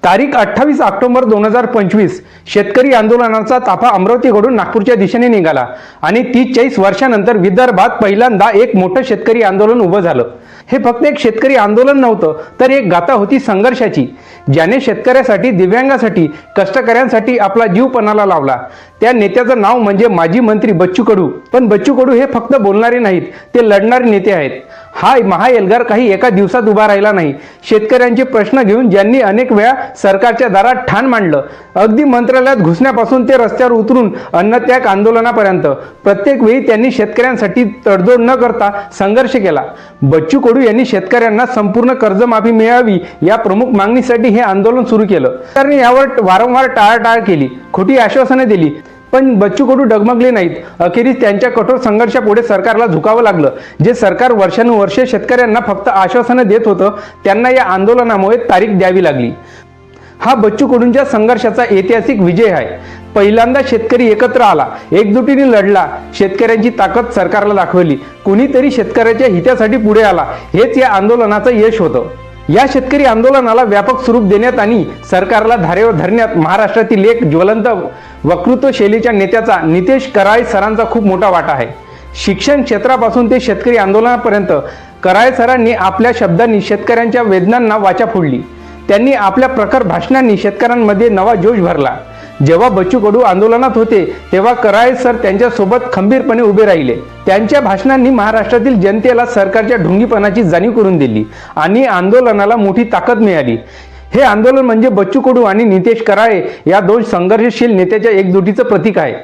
तारीख 28 ऑक्टोबर 2025 शेतकरी आंदोलनाचा ताफा अमरावतीकडून नागपूरच्या दिशेने निघाला आणि 30-40 वर्षांनंतर विदर्भात पहिल्यांदा एक मोठं शेतकरी आंदोलन उभं झालं। हे फक्त एक शेतकरी आंदोलन नव्हतं, तर एक गाथा होती संघर्षाची, ज्याने शेतकऱ्यासाठी, दिव्यांगासाठी, कष्टकऱ्यांसाठी आपला जीव पणाला लावला। त्या नेत्याचं नाव म्हणजे माजी मंत्री बच्चू कडू। पण बच्चू कडू हे फक्त बोलणारे नाहीत, ते लढणारे नेते आहेत। हा महाएल्गार काही एका दिवसात उभा राहिला नाही। शेतकऱ्यांचे प्रश्न घेऊन ज्यांनी अनेक वेळा सरकारच्या दारात ठाण मांडलं, अगदी मंत्रालयात घुसण्यापासून ते रस्त्यावर उतरून अन्नत्याग आंदोलनापर्यंत प्रत्येक वेळी त्यांनी शेतकऱ्यांसाठी तडजोड न करता संघर्ष केला। बच्चू कडू यांनी शेतकऱ्यांना संपूर्ण कर्जमाफी मिळावी या प्रमुख मागणीसाठी हे आंदोलन सुरू केलं। सरकारने यावर वारंवार टाळाटाळ केली, खोटी आश्वासने दिली, पण बच्चू कडू डगमगले नाहीत। अखेरीस त्यांच्या कठोर संघर्षापुढे सरकारला झुकावं लागलं। जे सरकार वर्षानुवर्षे शेतकऱ्यांना फक्त आश्वासनं देत होतं, त्यांना या आंदोलनामुळे तारीख द्यावी लागली। हा बच्चू कडूंच्या संघर्षाचा ऐतिहासिक विजय आहे। पहिल्यांदा शेतकरी एकत्र आला, एकजुटीने लढला, शेतकऱ्यांची ताकद सरकारला दाखवली, कुणीतरी शेतकऱ्याच्या हितासाठी पुढे आला, हेच या आंदोलनाचं यश होतं। या शेतकरी आंदोलनाला व्यापक स्वरूप देण्यात आणि सरकारला धारेवर धरण्यात महाराष्ट्रातील एक ज्वलंत वक्तृत्व शैलीच्या नेत्याचा नितेश कराळे सरांचा खूप मोठा वाटा आहे। शिक्षण क्षेत्रापासून ते शेतकरी आंदोलनापर्यंत कराळे सरांनी आपल्या शब्दांनी शेतकऱ्यांच्या वेदनांना वाचा फोडली। त्यांनी आपल्या प्रखर भाषणांनी शेतकऱ्यांमध्ये नवा जोश भरला। जेव्हा बच्चू कडू आंदोलनात होते, तेव्हा कराळे सर त्यांच्यासोबत खंबीरपणे उभे राहिले। त्यांच्या भाषणांनी महाराष्ट्रातील जनतेला सरकारच्या ढोंगीपणाची जाणीव करून दिली आणि आंदोलनाला मोठी ताकद मिळाली। हे आंदोलन म्हणजे बच्चू कडू आणि नितेश कराळे या दोन संघर्षशील नेत्याच्या एकजुटीचं प्रतीक आहे।